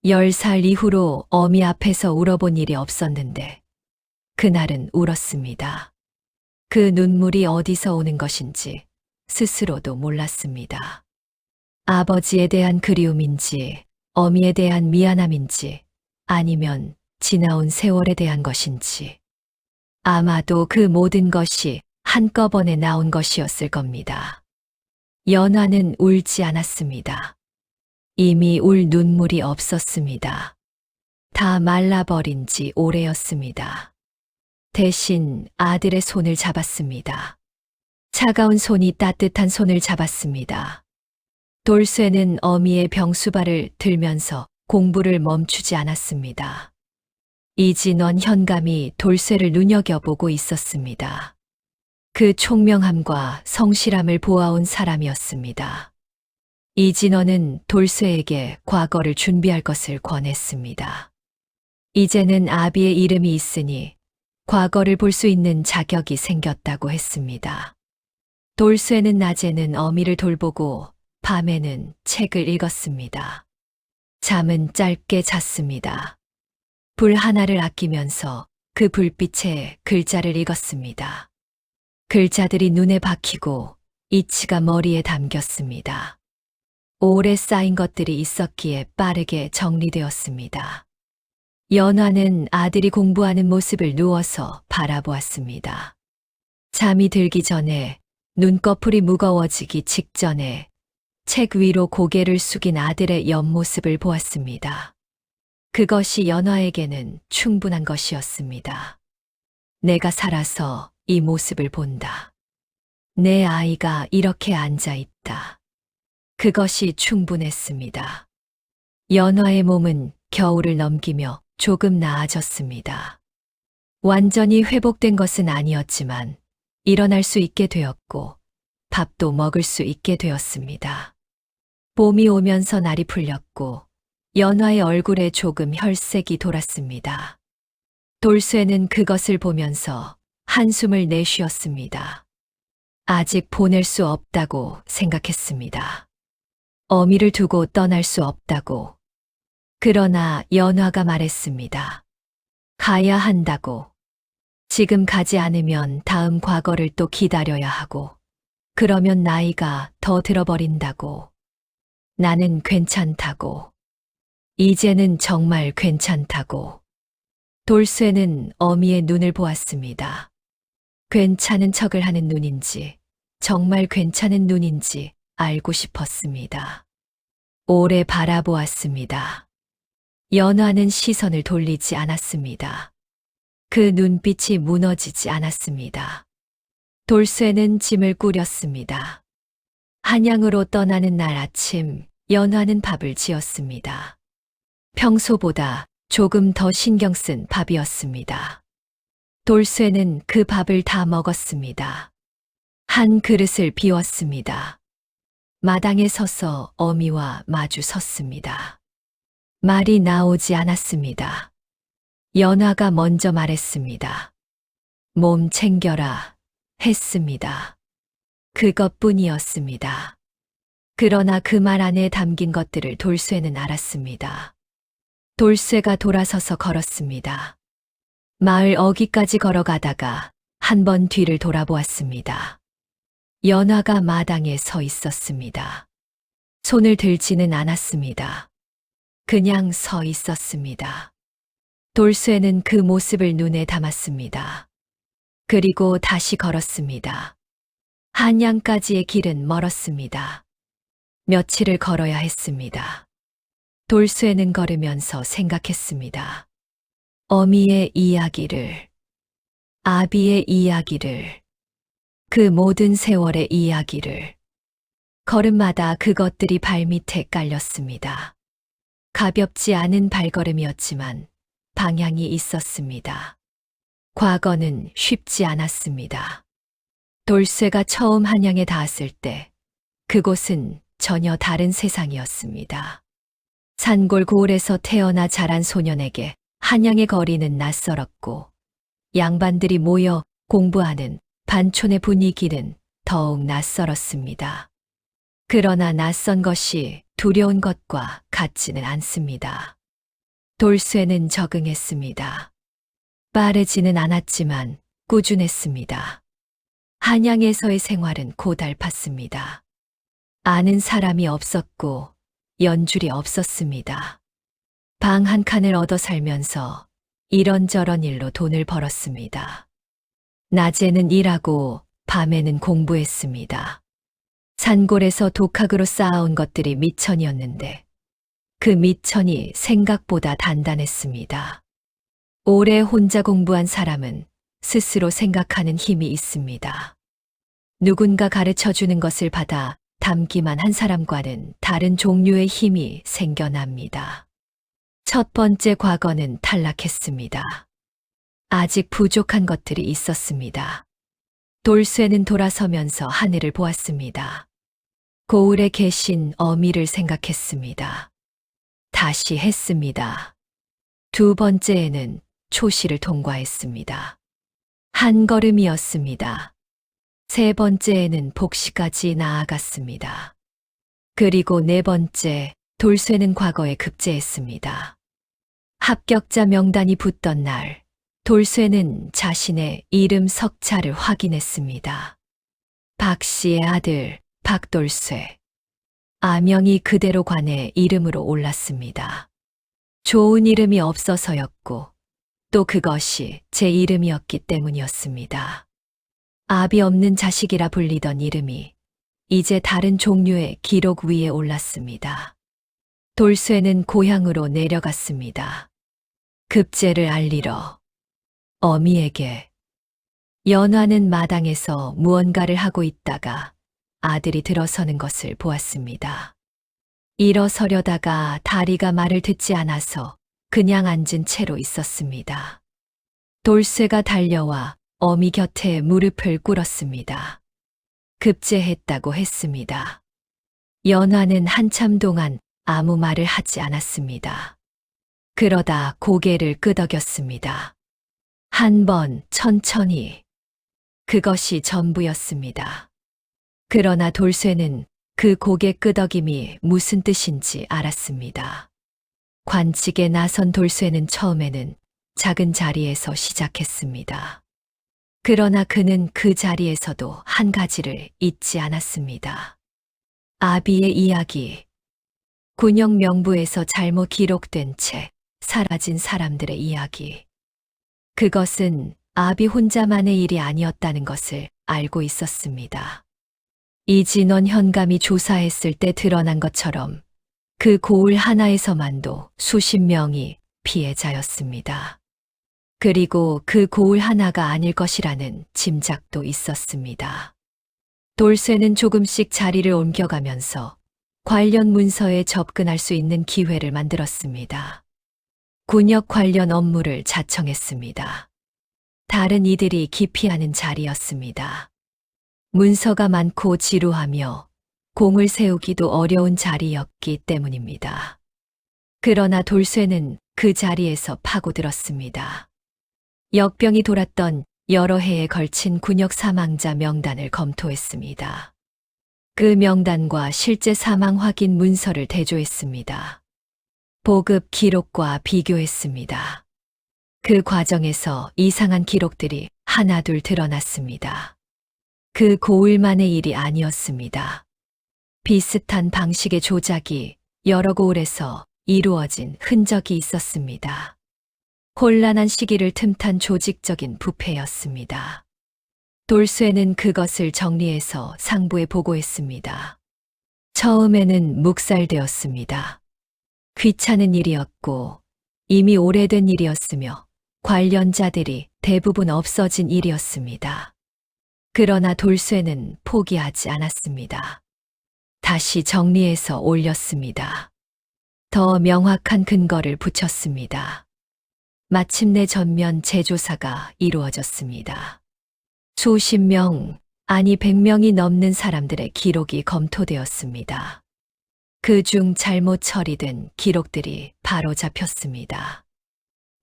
10살 이후로 어미 앞에서 울어본 일이 없었는데 그날은 울었습니다. 그 눈물이 어디서 오는 것인지 스스로도 몰랐습니다. 아버지에 대한 그리움인지, 어미에 대한 미안함인지, 아니면 지나온 세월에 대한 것인지. 아마도 그 모든 것이 한꺼번에 나온 것이었을 겁니다. 연화는 울지 않았습니다. 이미 울 눈물이 없었습니다. 다 말라버린 지 오래였습니다. 대신 아들의 손을 잡았습니다. 차가운 손이 따뜻한 손을 잡았습니다. 돌쇠는 어미의 병수발을 들면서 공부를 멈추지 않았습니다. 이진원 현감이 돌쇠를 눈여겨보고 있었습니다. 그 총명함과 성실함을 보아온 사람이었습니다. 이진원은 돌쇠에게 과거를 준비할 것을 권했습니다. 이제는 아비의 이름이 있으니 과거를 볼 수 있는 자격이 생겼다고 했습니다. 돌쇠는 낮에는 어미를 돌보고 밤에는 책을 읽었습니다. 잠은 짧게 잤습니다. 불 하나를 아끼면서 그 불빛에 글자를 읽었습니다. 글자들이 눈에 박히고 이치가 머리에 담겼습니다. 오래 쌓인 것들이 있었기에 빠르게 정리되었습니다. 연화는 아들이 공부하는 모습을 누워서 바라보았습니다. 잠이 들기 전에 눈꺼풀이 무거워지기 직전에 책 위로 고개를 숙인 아들의 옆모습을 보았습니다. 그것이 연화에게는 충분한 것이었습니다. 내가 살아서 이 모습을 본다. 내 아이가 이렇게 앉아 있다. 그것이 충분했습니다. 연화의 몸은 겨울을 넘기며 조금 나아졌습니다. 완전히 회복된 것은 아니었지만 일어날 수 있게 되었고 밥도 먹을 수 있게 되었습니다. 봄이 오면서 날이 풀렸고 연화의 얼굴에 조금 혈색이 돌았습니다. 돌쇠는 그것을 보면서 한숨을 내쉬었습니다. 아직 보낼 수 없다고 생각했습니다. 어미를 두고 떠날 수 없다고. 그러나 연화가 말했습니다. 가야 한다고. 지금 가지 않으면 다음 과거를 또 기다려야 하고, 그러면 나이가 더 들어버린다고. 나는 괜찮다고. 이제는 정말 괜찮다고. 돌쇠는 어미의 눈을 보았습니다. 괜찮은 척을 하는 눈인지, 정말 괜찮은 눈인지 알고 싶었습니다. 오래 바라보았습니다. 연화는 시선을 돌리지 않았습니다. 그 눈빛이 무너지지 않았습니다. 돌쇠는 짐을 꾸렸습니다. 한양으로 떠나는 날 아침, 연화는 밥을 지었습니다. 평소보다 조금 더 신경 쓴 밥이었습니다. 돌쇠는 그 밥을 다 먹었습니다. 한 그릇을 비웠습니다. 마당에 서서 어미와 마주 섰습니다. 말이 나오지 않았습니다. 연화가 먼저 말했습니다. 몸 챙겨라. 했습니다. 그것뿐이었습니다. 그러나 그 말 안에 담긴 것들을 돌쇠는 알았습니다. 돌쇠가 돌아서서 걸었습니다. 마을 어귀까지 걸어가다가 한 번 뒤를 돌아보았습니다. 연화가 마당에 서 있었습니다. 손을 들지는 않았습니다. 그냥 서 있었습니다. 돌쇠는 그 모습을 눈에 담았습니다. 그리고 다시 걸었습니다. 한양까지의 길은 멀었습니다. 며칠을 걸어야 했습니다. 돌쇠는 걸으면서 생각했습니다. 어미의 이야기를, 아비의 이야기를, 그 모든 세월의 이야기를. 걸음마다 그것들이 발밑에 깔렸습니다. 가볍지 않은 발걸음이었지만 방향이 있었습니다. 과거는 쉽지 않았습니다. 돌쇠가 처음 한양에 닿았을 때 그곳은 전혀 다른 세상이었습니다. 산골 고을에서 태어나 자란 소년에게 한양의 거리는 낯설었고 양반들이 모여 공부하는 반촌의 분위기는 더욱 낯설었습니다. 그러나 낯선 것이 두려운 것과 같지는 않습니다. 돌쇠는 적응했습니다. 빠르지는 않았지만 꾸준했습니다. 한양에서의 생활은 고달팠습니다. 아는 사람이 없었고 연줄이 없었습니다. 방 한 칸을 얻어 살면서 이런저런 일로 돈을 벌었습니다. 낮에는 일하고 밤에는 공부했습니다. 산골에서 독학으로 쌓아온 것들이 미천이었는데 그 미천이 생각보다 단단했습니다. 오래 혼자 공부한 사람은 스스로 생각하는 힘이 있습니다. 누군가 가르쳐 주는 것을 받아 담기만 한 사람과는 다른 종류의 힘이 생겨납니다. 첫 번째 과거는 탈락했습니다. 아직 부족한 것들이 있었습니다. 돌쇠는 돌아서면서 하늘을 보았습니다. 고을에 계신 어미를 생각했습니다. 다시 했습니다. 두 번째에는 초시를 통과했습니다. 한 걸음이었습니다. 세 번째에는 복시까지 나아갔습니다. 그리고 네 번째, 돌쇠는 과거에 급제했습니다. 합격자 명단이 붙던 날, 돌쇠는 자신의 이름 석자를 확인했습니다. 박씨의 아들 박돌쇠. 아명이 그대로 관에 이름으로 올랐습니다. 좋은 이름이 없어서였고 또 그것이 제 이름이었기 때문이었습니다. 압이 없는 자식이라 불리던 이름이 이제 다른 종류의 기록 위에 올랐습니다. 돌쇠는 고향으로 내려갔습니다. 급제를 알리러. 어미에게. 연화는 마당에서 무언가를 하고 있다가 아들이 들어서는 것을 보았습니다. 일어서려다가 다리가 말을 듣지 않아서 그냥 앉은 채로 있었습니다. 돌쇠가 달려와 어미 곁에 무릎을 꿇었습니다. 급제했다고 했습니다. 연화는 한참 동안 아무 말을 하지 않았습니다. 그러다 고개를 끄덕였습니다. 한 번 천천히. 그것이 전부였습니다. 그러나 돌쇠는 그 고개 끄덕임이 무슨 뜻인지 알았습니다. 관직에 나선 돌쇠는 처음에는 작은 자리에서 시작했습니다. 그러나 그는 그 자리에서도 한 가지를 잊지 않았습니다. 아비의 이야기. 군용 명부에서 잘못 기록된 채 사라진 사람들의 이야기. 그것은 아비 혼자만의 일이 아니었다는 것을 알고 있었습니다. 이진원 현감이 조사했을 때 드러난 것처럼 그 고을 하나에서만도 수십 명이 피해자였습니다. 그리고 그 고을 하나가 아닐 것이라는 짐작도 있었습니다. 돌쇠는 조금씩 자리를 옮겨가면서 관련 문서에 접근할 수 있는 기회를 만들었습니다. 군역 관련 업무를 자청했습니다. 다른 이들이 기피하는 자리였습니다. 문서가 많고 지루하며 공을 세우기도 어려운 자리였기 때문입니다. 그러나 돌쇠는 그 자리에서 파고들었습니다. 역병이 돌았던 여러 해에 걸친 군역 사망자 명단을 검토했습니다. 그 명단과 실제 사망 확인 문서를 대조했습니다. 보급 기록과 비교했습니다. 그 과정에서 이상한 기록들이 하나둘 드러났습니다. 그 고을만의 일이 아니었습니다. 비슷한 방식의 조작이 여러 고을에서 이루어진 흔적이 있었습니다. 혼란한 시기를 틈탄 조직적인 부패였습니다. 돌쇠는 그것을 정리해서 상부에 보고했습니다. 처음에는 묵살되었습니다. 귀찮은 일이었고 이미 오래된 일이었으며 관련자들이 대부분 없어진 일이었습니다. 그러나 돌쇠는 포기하지 않았습니다. 다시 정리해서 올렸습니다. 더 명확한 근거를 붙였습니다. 마침내 전면 재조사가 이루어졌습니다. 수십 명, 아니 100명이 넘는 사람들의 기록이 검토되었습니다. 그중 잘못 처리된 기록들이 바로 잡혔습니다.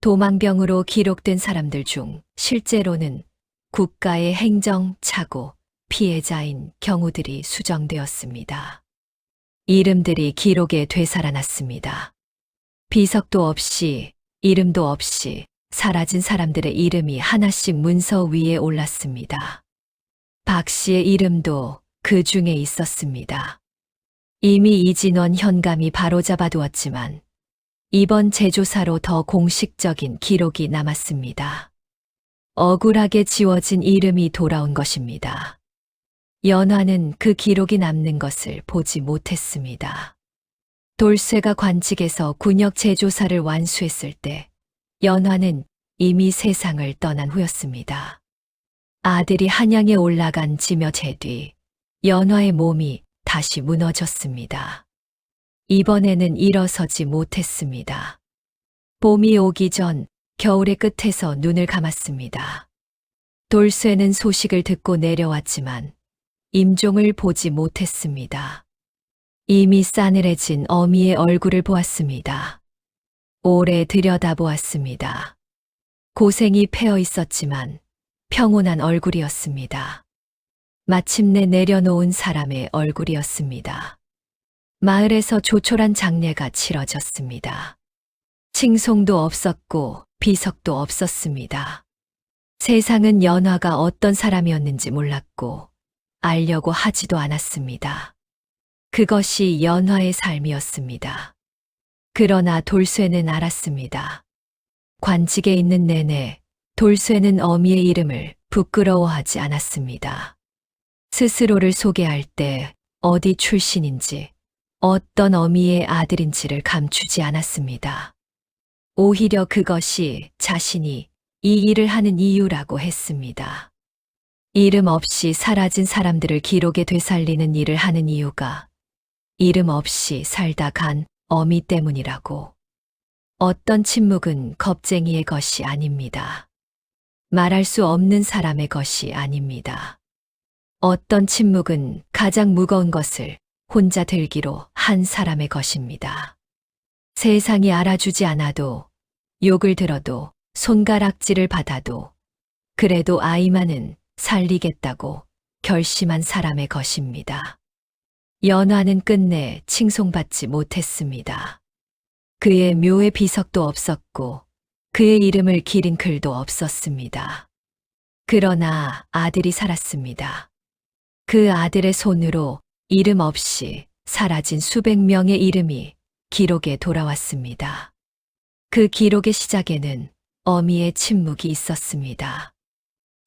도망병으로 기록된 사람들 중 실제로는 국가의 행정 착오, 피해자인 경우들이 수정되었습니다. 이름들이 기록에 되살아났습니다. 비석도 없이, 이름도 없이 사라진 사람들의 이름이 하나씩 문서 위에 올랐습니다. 박 씨의 이름도 그 중에 있었습니다. 이미 이진원 현감이 바로잡아 두었지만 이번 재조사로 더 공식적인 기록이 남았습니다. 억울하게 지워진 이름이 돌아온 것입니다. 연화는 그 기록이 남는 것을 보지 못했습니다. 돌쇠가 관직에서 군역 재조사를 완수했을 때 연화는 이미 세상을 떠난 후였습니다. 아들이 한양에 올라간 지 몇 해 뒤 연화의 몸이 다시 무너졌습니다. 이번에는 일어서지 못했습니다. 봄이 오기 전 겨울의 끝에서 눈을 감았습니다. 돌쇠는 소식을 듣고 내려왔지만 임종을 보지 못했습니다. 이미 싸늘해진 어미의 얼굴을 보았습니다. 오래 들여다보았습니다. 고생이 패어 있었지만 평온한 얼굴이었습니다. 마침내 내려놓은 사람의 얼굴이었습니다. 마을에서 조촐한 장례가 치러졌습니다. 칭송도 없었고 비석도 없었습니다. 세상은 연화가 어떤 사람이었는지 몰랐고 알려고 하지도 않았습니다. 그것이 연화의 삶이었습니다. 그러나 돌쇠는 알았습니다. 관직에 있는 내내 돌쇠는 어미의 이름을 부끄러워하지 않았습니다. 스스로를 소개할 때 어디 출신인지, 어떤 어미의 아들인지를 감추지 않았습니다. 오히려 그것이 자신이 이 일을 하는 이유라고 했습니다. 이름 없이 사라진 사람들을 기록에 되살리는 일을 하는 이유가 이름 없이 살다 간 어미 때문이라고. 어떤 침묵은 겁쟁이의 것이 아닙니다. 말할 수 없는 사람의 것이 아닙니다. 어떤 침묵은 가장 무거운 것을 혼자 들기로 한 사람의 것입니다. 세상이 알아주지 않아도, 욕을 들어도, 손가락질을 받아도, 그래도 아이만은 살리겠다고 결심한 사람의 것입니다. 연화는 끝내 칭송받지 못했습니다. 그의 묘의 비석도 없었고 그의 이름을 기린 글도 없었습니다. 그러나 아들이 살았습니다. 그 아들의 손으로 이름 없이 사라진 수백 명의 이름이 기록에 돌아왔습니다. 그 기록의 시작에는 어미의 침묵이 있었습니다.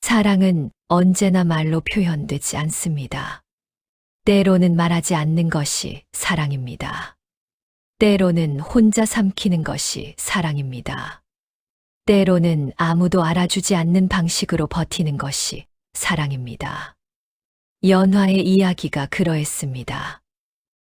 사랑은 언제나 말로 표현되지 않습니다. 때로는 말하지 않는 것이 사랑입니다. 때로는 혼자 삼키는 것이 사랑입니다. 때로는 아무도 알아주지 않는 방식으로 버티는 것이 사랑입니다. 연화의 이야기가 그러했습니다.